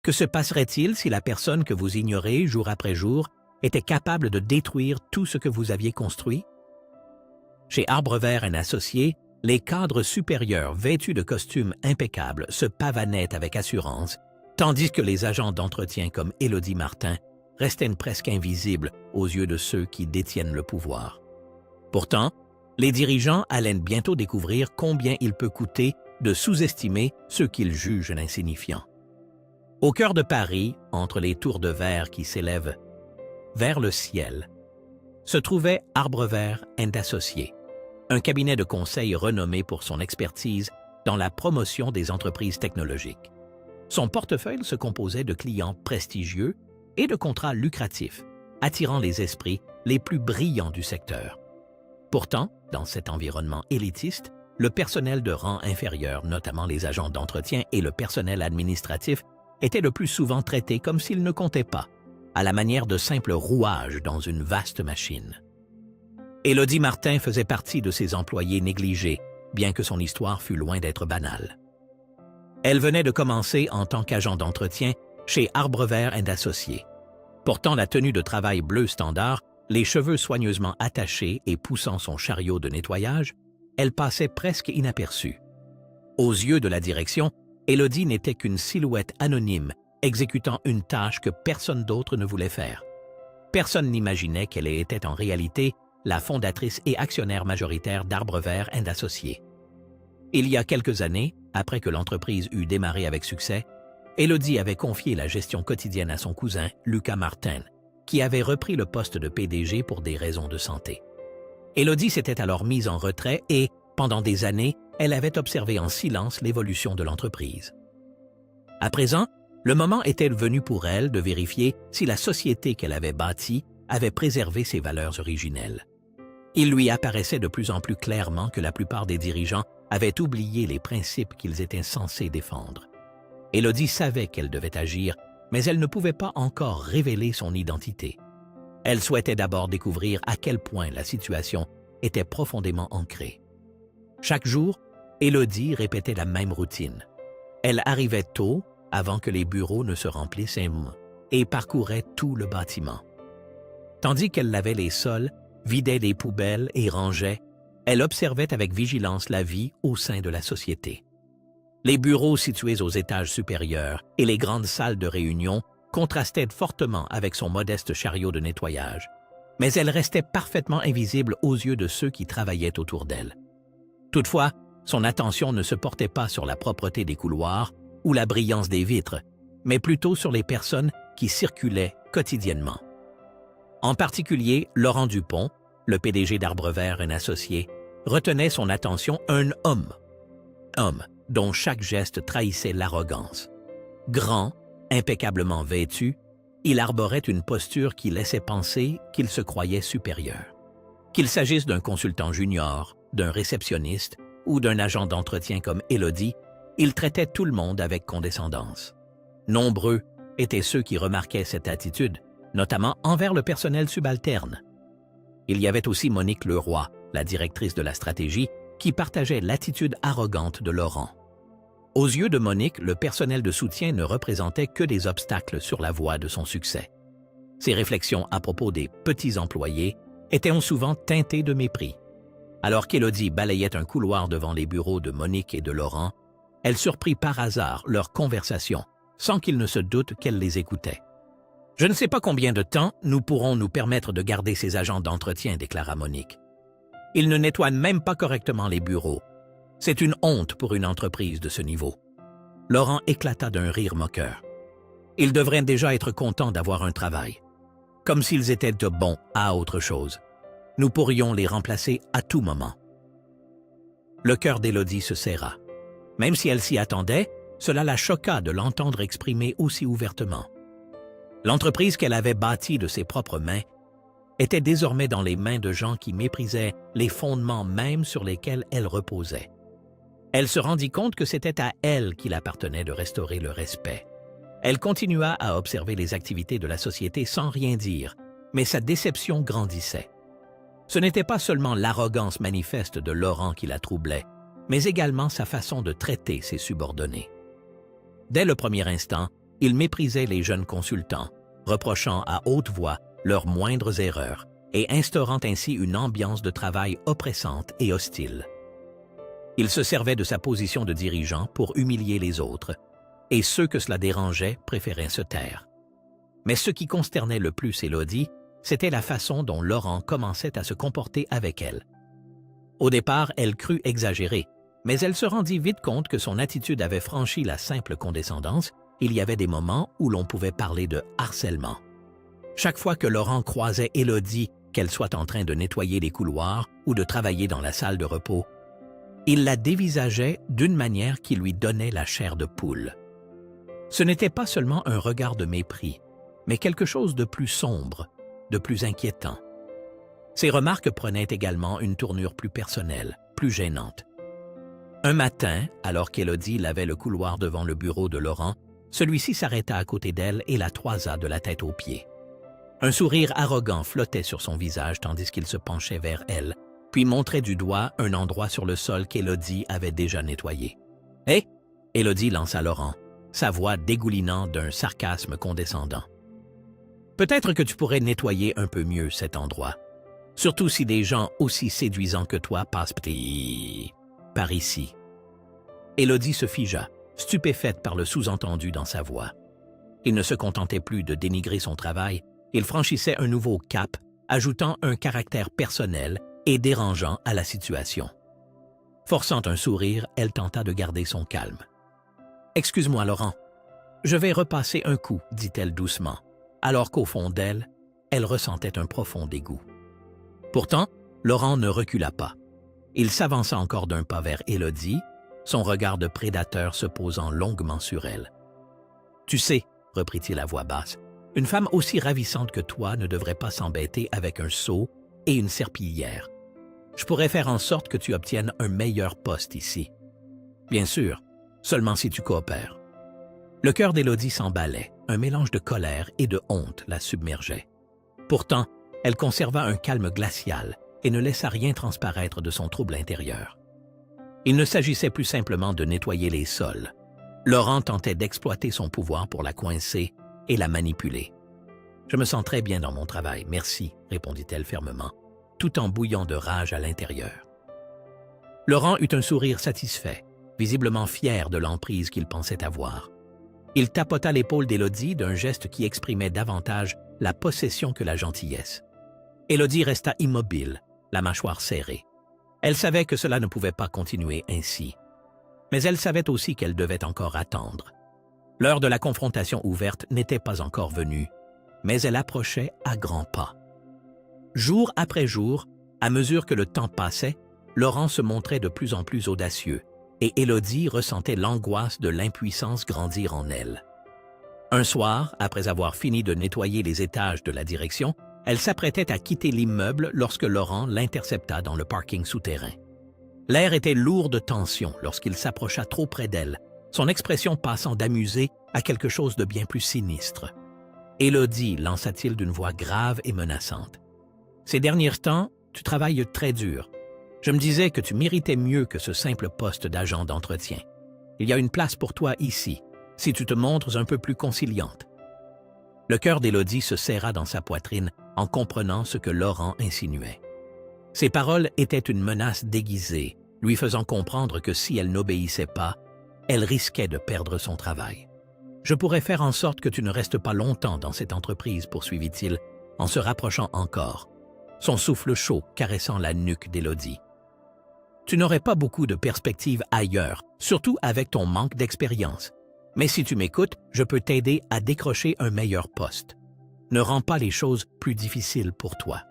Que se passerait-il si la personne que vous ignorez jour après jour était capable de détruire tout ce que vous aviez construit? Chez Arbrever & Associés, les cadres supérieurs vêtus de costumes impeccables se pavanaient avec assurance, tandis que les agents d'entretien comme Élodie Martin restaient presque invisibles aux yeux de ceux qui détiennent le pouvoir. Pourtant, les dirigeants allaient bientôt découvrir combien il peut coûter de sous-estimer ceux qu'ils jugent insignifiants. Au cœur de Paris, entre les tours de verre qui s'élèvent vers le ciel, se trouvait Arbrever & Associés, un cabinet de conseil renommé pour son expertise dans la promotion des entreprises technologiques. Son portefeuille se composait de clients prestigieux et de contrats lucratifs, attirant les esprits les plus brillants du secteur. Pourtant, dans cet environnement élitiste, le personnel de rang inférieur, notamment les agents d'entretien et le personnel administratif, était le plus souvent traité comme s'il ne comptait pas, à la manière de simples rouages dans une vaste machine. Élodie Martin faisait partie de ces employés négligés, bien que son histoire fût loin d'être banale. Elle venait de commencer en tant qu'agent d'entretien chez Arbrever & Associés. Portant la tenue de travail bleu standard, les cheveux soigneusement attachés et poussant son chariot de nettoyage, elle passait presque inaperçue. Aux yeux de la direction, Élodie n'était qu'une silhouette anonyme exécutant une tâche que personne d'autre ne voulait faire. Personne n'imaginait qu'elle était en réalité la fondatrice et actionnaire majoritaire d'Arbrever & Associés. Il y a quelques années, après que l'entreprise eut démarré avec succès, Élodie avait confié la gestion quotidienne à son cousin, Lucas Martin, qui avait repris le poste de PDG pour des raisons de santé. Élodie s'était alors mise en retrait et, pendant des années, elle avait observé en silence l'évolution de l'entreprise. À présent, le moment était venu pour elle de vérifier si la société qu'elle avait bâtie avait préservé ses valeurs originelles. Il lui apparaissait de plus en plus clairement que la plupart des dirigeants avaient oublié les principes qu'ils étaient censés défendre. Élodie savait qu'elle devait agir, mais elle ne pouvait pas encore révéler son identité. Elle souhaitait d'abord découvrir à quel point la situation était profondément ancrée. Chaque jour, Élodie répétait la même routine. Elle arrivait tôt, avant que les bureaux ne se remplissent, et parcourait tout le bâtiment. Tandis qu'elle lavait les sols, vidait les poubelles et rangeait, elle observait avec vigilance la vie au sein de la société. Les bureaux situés aux étages supérieurs et les grandes salles de réunion contrastaient fortement avec son modeste chariot de nettoyage, mais elle restait parfaitement invisible aux yeux de ceux qui travaillaient autour d'elle. Toutefois, son attention ne se portait pas sur la propreté des couloirs ou la brillance des vitres, mais plutôt sur les personnes qui circulaient quotidiennement. En particulier, Laurent Dupont, le PDG d'Arbrever & Associés, retenait son attention un homme dont chaque geste trahissait l'arrogance. Grand, impeccablement vêtu, il arborait une posture qui laissait penser qu'il se croyait supérieur. Qu'il s'agisse d'un consultant junior, d'un réceptionniste ou d'un agent d'entretien comme Élodie, il traitait tout le monde avec condescendance. Nombreux étaient ceux qui remarquaient cette attitude, notamment envers le personnel subalterne. Il y avait aussi Monique Leroy, la directrice de la stratégie, qui partageait l'attitude arrogante de Laurent. Aux yeux de Monique, le personnel de soutien ne représentait que des obstacles sur la voie de son succès. Ses réflexions à propos des petits employés étaient souvent teintées de mépris. Alors qu'Élodie balayait un couloir devant les bureaux de Monique et de Laurent, elle surprit par hasard leur conversation, sans qu'ils ne se doutent qu'elle les écoutait. « Je ne sais pas combien de temps nous pourrons nous permettre de garder ces agents d'entretien, » déclara Monique. « Ils ne nettoient même pas correctement les bureaux. C'est une honte pour une entreprise de ce niveau. » Laurent éclata d'un rire moqueur. « Ils devraient déjà être contents d'avoir un travail. Comme s'ils étaient de bons à autre chose. Nous pourrions les remplacer à tout moment. » Le cœur d'Élodie se serra. Même si elle s'y attendait, cela la choqua de l'entendre exprimer aussi ouvertement. L'entreprise qu'elle avait bâtie de ses propres mains était désormais dans les mains de gens qui méprisaient les fondements mêmes sur lesquels elle reposait. Elle se rendit compte que c'était à elle qu'il appartenait de restaurer le respect. Elle continua à observer les activités de la société sans rien dire, mais sa déception grandissait. Ce n'était pas seulement l'arrogance manifeste de Laurent qui la troublait, mais également sa façon de traiter ses subordonnés. Dès le premier instant, Il méprisait les jeunes consultants, reprochant à haute voix leurs moindres erreurs et instaurant ainsi une ambiance de travail oppressante et hostile. Il se servait de sa position de dirigeant pour humilier les autres, et ceux que cela dérangeait préféraient se taire. Mais ce qui consternait le plus Élodie, c'était la façon dont Laurent commençait à se comporter avec elle. Au départ, elle crut exagérer, mais elle se rendit vite compte que son attitude avait franchi la simple condescendance. Il y avait des moments où l'on pouvait parler de harcèlement. Chaque fois que Laurent croisait Élodie, qu'elle soit en train de nettoyer les couloirs ou de travailler dans la salle de repos, il la dévisageait d'une manière qui lui donnait la chair de poule. Ce n'était pas seulement un regard de mépris, mais quelque chose de plus sombre, de plus inquiétant. Ses remarques prenaient également une tournure plus personnelle, plus gênante. Un matin, alors qu'Élodie lavait le couloir devant le bureau de Laurent, celui-ci s'arrêta à côté d'elle et la toisa de la tête aux pieds. Un sourire arrogant flottait sur son visage tandis qu'il se penchait vers elle, puis montrait du doigt un endroit sur le sol qu'Élodie avait déjà nettoyé. « Hé !» Élodie lança Laurent, sa voix dégoulinant d'un sarcasme condescendant. « Peut-être que tu pourrais nettoyer un peu mieux cet endroit, surtout si des gens aussi séduisants que toi passent par ici. » Élodie se figea, stupéfaite par le sous-entendu dans sa voix. Il ne se contentait plus de dénigrer son travail, il franchissait un nouveau cap, ajoutant un caractère personnel et dérangeant à la situation. Forçant un sourire, elle tenta de garder son calme. « Excuse-moi, Laurent. Je vais repasser un coup, dit-elle doucement, alors qu'au fond d'elle, elle ressentait un profond dégoût. Pourtant, Laurent ne recula pas. Il s'avança encore d'un pas vers Élodie, son regard de prédateur se posant longuement sur elle. « Tu sais, reprit-il à voix basse, une femme aussi ravissante que toi ne devrait pas s'embêter avec un seau et une serpillière. Je pourrais faire en sorte que tu obtiennes un meilleur poste ici. Bien sûr, seulement si tu coopères. » Le cœur d'Élodie s'emballait, un mélange de colère et de honte la submergeait. Pourtant, elle conserva un calme glacial et ne laissa rien transparaître de son trouble intérieur. Il ne s'agissait plus simplement de nettoyer les sols. Laurent tentait d'exploiter son pouvoir pour la coincer et la manipuler. « Je me sens très bien dans mon travail, merci, » répondit-elle fermement, tout en bouillant de rage à l'intérieur. Laurent eut un sourire satisfait, visiblement fier de l'emprise qu'il pensait avoir. Il tapota l'épaule d'Élodie d'un geste qui exprimait davantage la possession que la gentillesse. Élodie resta immobile, la mâchoire serrée. Elle savait que cela ne pouvait pas continuer ainsi. Mais elle savait aussi qu'elle devait encore attendre. L'heure de la confrontation ouverte n'était pas encore venue, mais elle approchait à grands pas. Jour après jour, à mesure que le temps passait, Laurent se montrait de plus en plus audacieux, et Élodie ressentait l'angoisse de l'impuissance grandir en elle. Un soir, après avoir fini de nettoyer les étages de la direction, elle s'apprêtait à quitter l'immeuble lorsque Laurent l'intercepta dans le parking souterrain. L'air était lourd de tension lorsqu'il s'approcha trop près d'elle, son expression passant d'amusée à quelque chose de bien plus sinistre. « Élodie » lança-t-il d'une voix grave et menaçante. « Ces derniers temps, tu travailles très dur. Je me disais que tu méritais mieux que ce simple poste d'agent d'entretien. Il y a une place pour toi ici, si tu te montres un peu plus conciliante. » Le cœur d'Élodie se serra dans sa poitrine en comprenant ce que Laurent insinuait. Ses paroles étaient une menace déguisée, lui faisant comprendre que si elle n'obéissait pas, elle risquait de perdre son travail. « Je pourrais faire en sorte que tu ne restes pas longtemps dans cette entreprise, poursuivit-il, en se rapprochant encore, son souffle chaud caressant la nuque d'Élodie. Tu n'aurais pas beaucoup de perspectives ailleurs, surtout avec ton manque d'expérience. Mais si tu m'écoutes, je peux t'aider à décrocher un meilleur poste. Ne rends pas les choses plus difficiles pour toi. »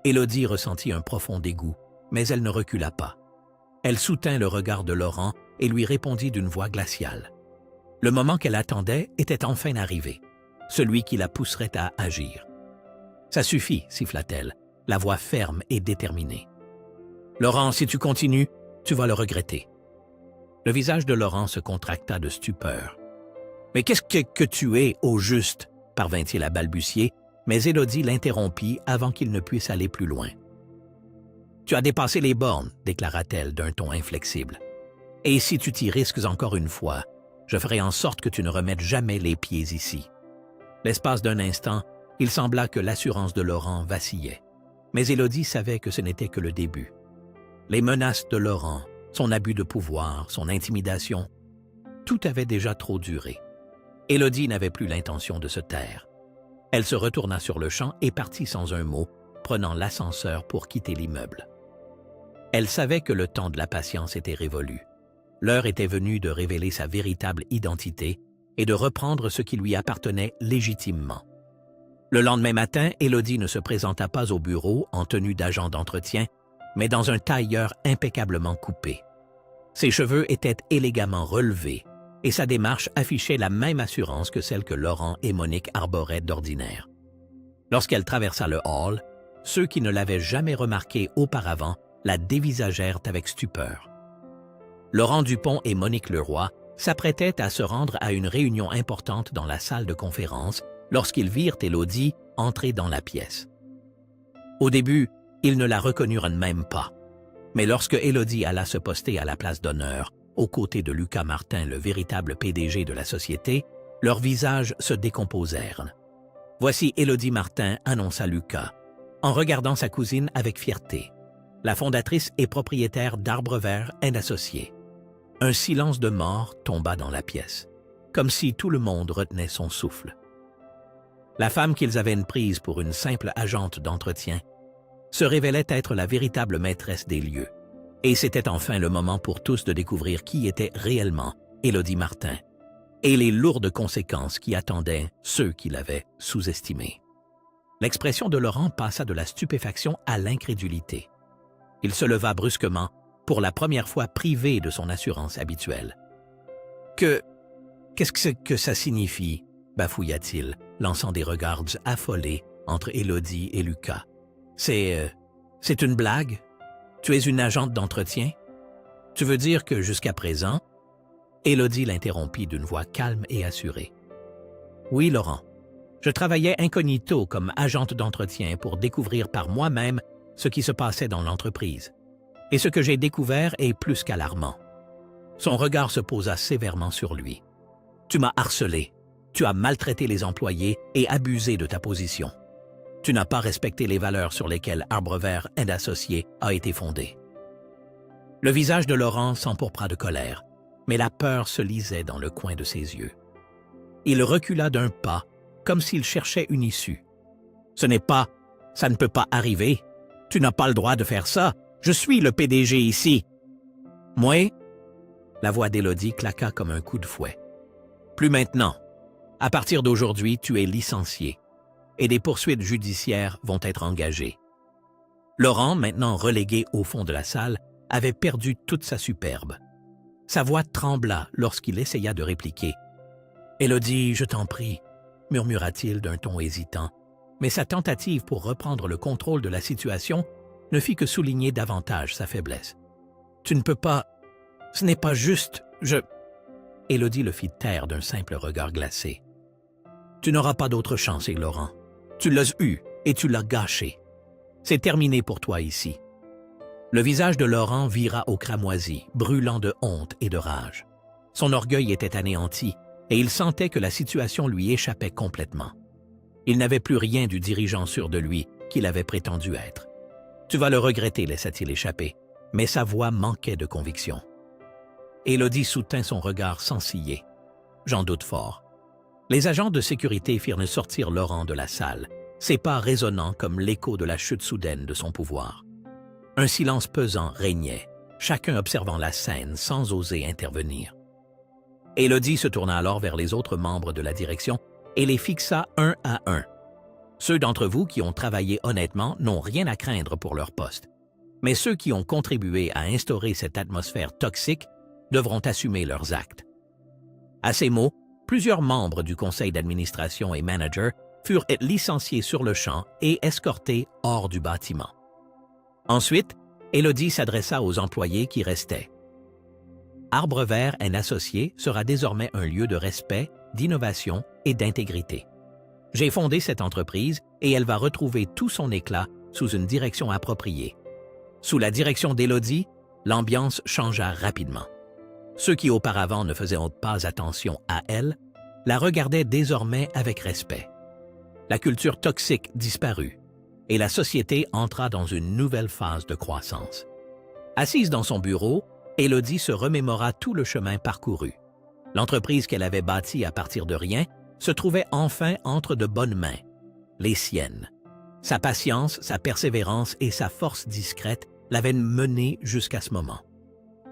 Élodie ressentit un profond dégoût, mais elle ne recula pas. Elle soutint le regard de Laurent et lui répondit d'une voix glaciale. Le moment qu'elle attendait était enfin arrivé, celui qui la pousserait à agir. « Ça suffit, » siffla-t-elle, la voix ferme et déterminée. « Laurent, si tu continues, tu vas le regretter. » Le visage de Laurent se contracta de stupeur. « Mais qu'est-ce que tu es, au juste ?» parvint-il à balbutier, mais Élodie l'interrompit avant qu'il ne puisse aller plus loin. « Tu as dépassé les bornes, » déclara-t-elle d'un ton inflexible. « Et si tu t'y risques encore une fois, Je ferai en sorte que tu ne remettes jamais les pieds ici. » L'espace d'un instant, il sembla que l'assurance de Laurent vacillait. Mais Élodie savait que ce n'était que le début. Les menaces de Laurent, son abus de pouvoir, son intimidation, tout avait déjà trop duré. Élodie n'avait plus l'intention de se taire. Elle se retourna sur le champ et partit sans un mot, prenant l'ascenseur pour quitter l'immeuble. Elle savait que le temps de la patience était révolu. L'heure était venue de révéler sa véritable identité et de reprendre ce qui lui appartenait légitimement. Le lendemain matin, Élodie ne se présenta pas au bureau en tenue d'agent d'entretien, mais dans un tailleur impeccablement coupé. Ses cheveux étaient élégamment relevés et sa démarche affichait la même assurance que celle que Laurent et Monique arboraient d'ordinaire. Lorsqu'elle traversa le hall, ceux qui ne l'avaient jamais remarquée auparavant la dévisagèrent avec stupeur. Laurent Dupont et Monique Leroy s'apprêtaient à se rendre à une réunion importante dans la salle de conférence lorsqu'ils virent Élodie entrer dans la pièce. Au début, ils ne la reconnurent même pas. Mais lorsque Élodie alla se poster à la place d'honneur, aux côtés de Lucas Martin, le véritable PDG de la société, leurs visages se décomposèrent. « Voici Élodie Martin », annonça Lucas, en regardant sa cousine avec fierté, la fondatrice et propriétaire d'Arbres-Verts & Associés. Un silence de mort tomba dans la pièce, comme si tout le monde retenait son souffle. La femme qu'ils avaient prise pour une simple agente d'entretien se révélait être la véritable maîtresse des lieux. Et c'était enfin le moment pour tous de découvrir qui était réellement Élodie Martin et les lourdes conséquences qui attendaient ceux qui l'avaient sous-estimée. L'expression de Laurent passa de la stupéfaction à l'incrédulité. Il se leva brusquement, pour la première fois privé de son assurance habituelle. « Qu'est-ce que ça signifie ?» bafouilla-t-il, lançant des regards affolés entre Élodie et Lucas. « C'est une blague? Tu es une agente d'entretien? Tu veux dire que jusqu'à présent… » Élodie l'interrompit d'une voix calme et assurée. « Oui, Laurent. Je travaillais incognito comme agente d'entretien pour découvrir par moi-même ce qui se passait dans l'entreprise. Et ce que j'ai découvert est plus qu'alarmant. » Son regard se posa sévèrement sur lui. « Tu m'as harcelé. Tu as maltraité les employés et abusé de ta position. Tu n'as pas respecté les valeurs sur lesquelles Arbres-Verts & Associés a été fondé. » Le visage de Laurent s'empourpra de colère, mais la peur se lisait dans le coin de ses yeux. Il recula d'un pas, comme s'il cherchait une issue. « Ça ne peut pas arriver. Tu n'as pas le droit de faire ça. Je suis le PDG ici. »« Moi ?» La voix d'Élodie claqua comme un coup de fouet. « Plus maintenant. À partir d'aujourd'hui, tu es licencié et des poursuites judiciaires vont être engagées. » Laurent, maintenant relégué au fond de la salle, avait perdu toute sa superbe. Sa voix trembla lorsqu'il essaya de répliquer. « Élodie, je t'en prie » murmura-t-il d'un ton hésitant, mais sa tentative pour reprendre le contrôle de la situation ne fit que souligner davantage sa faiblesse. « Tu ne peux pas… Ce n'est pas juste, Élodie le fit taire d'un simple regard glacé. « Tu n'auras pas d'autre chance, Laurent. Tu l'as eu et tu l'as gâché. C'est terminé pour toi ici. » Le visage de Laurent vira au cramoisi, brûlant de honte et de rage. Son orgueil était anéanti et il sentait que la situation lui échappait complètement. Il n'avait plus rien du dirigeant sûr de lui qu'il avait prétendu être. « Tu vas le regretter », laissa-t-il échapper, mais sa voix manquait de conviction. Élodie soutint son regard sans ciller. « J'en doute fort. » Les agents de sécurité firent sortir Laurent de la salle, ses pas résonnant comme l'écho de la chute soudaine de son pouvoir. Un silence pesant régnait, chacun observant la scène sans oser intervenir. Élodie se tourna alors vers les autres membres de la direction et les fixa un à un. Ceux d'entre vous qui ont travaillé honnêtement n'ont rien à craindre pour leur poste. Mais ceux qui ont contribué à instaurer cette atmosphère toxique devront assumer leurs actes. À ces mots, plusieurs membres du conseil d'administration et managers furent licenciés sur le champ et escortés hors du bâtiment. Ensuite, Élodie s'adressa aux employés qui restaient. Arbres-Verts & Associés sera désormais un lieu de respect, d'innovation et d'intégrité. J'ai fondé cette entreprise et elle va retrouver tout son éclat sous une direction appropriée. Sous la direction d'Élodie, l'ambiance changea rapidement. Ceux qui auparavant ne faisaient pas attention à elle la regardaient désormais avec respect. La culture toxique disparut et la société entra dans une nouvelle phase de croissance. Assise dans son bureau, Élodie se remémora tout le chemin parcouru. L'entreprise qu'elle avait bâtie à partir de rien se trouvait enfin entre de bonnes mains, les siennes. Sa patience, sa persévérance et sa force discrète l'avaient menée jusqu'à ce moment.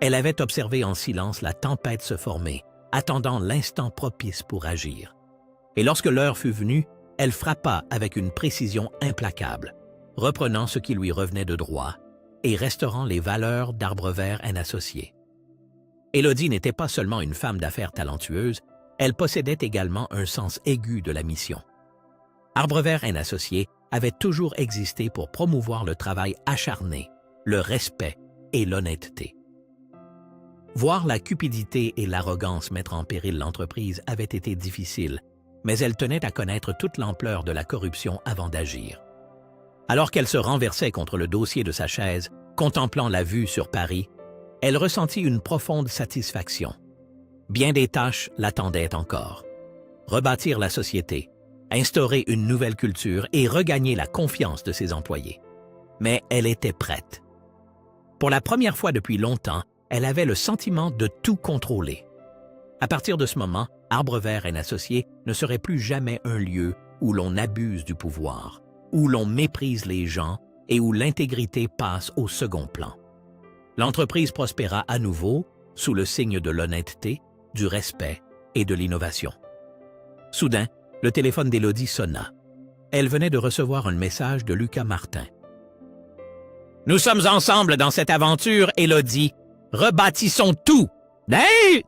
Elle avait observé en silence la tempête se former, attendant l'instant propice pour agir. Et lorsque l'heure fut venue, elle frappa avec une précision implacable, reprenant ce qui lui revenait de droit et restaurant les valeurs d'Arbre Vert & Associés. Élodie n'était pas seulement une femme d'affaires talentueuse, elle possédait également un sens aigu de la mission. Arbre Vert & Associés avait toujours existé pour promouvoir le travail acharné, le respect et l'honnêteté. Voir la cupidité et l'arrogance mettre en péril l'entreprise avait été difficile, mais elle tenait à connaître toute l'ampleur de la corruption avant d'agir. Alors qu'elle se renversait contre le dossier de sa chaise, contemplant la vue sur Paris, elle ressentit une profonde satisfaction. Bien des tâches l'attendaient encore. Rebâtir la société, instaurer une nouvelle culture et regagner la confiance de ses employés. Mais elle était prête. Pour la première fois depuis longtemps, elle avait le sentiment de tout contrôler. À partir de ce moment, Arbre Vert & Associés ne serait plus jamais un lieu où l'on abuse du pouvoir, où l'on méprise les gens et où l'intégrité passe au second plan. L'entreprise prospéra à nouveau sous le signe de l'honnêteté, du respect et de l'innovation. Soudain, le téléphone d'Élodie sonna. Elle venait de recevoir un message de Lucas Martin. « Nous sommes ensemble dans cette aventure, Élodie. Rebâtissons tout! »« Hey!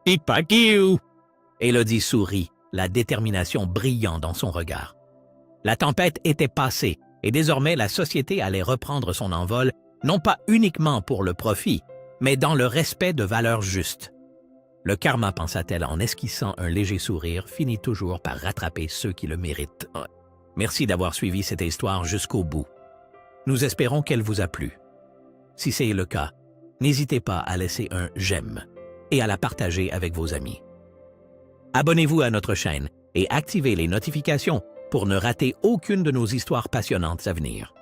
Et pas qui ou? » Élodie sourit, la détermination brillant dans son regard. La tempête était passée et désormais la société allait reprendre son envol, non pas uniquement pour le profit, mais dans le respect de valeurs justes. Le karma, pensa-t-elle en esquissant un léger sourire, finit toujours par rattraper ceux qui le méritent. Merci d'avoir suivi cette histoire jusqu'au bout. Nous espérons qu'elle vous a plu. Si c'est le cas, n'hésitez pas à laisser un « j'aime » et à la partager avec vos amis. Abonnez-vous à notre chaîne et activez les notifications pour ne rater aucune de nos histoires passionnantes à venir.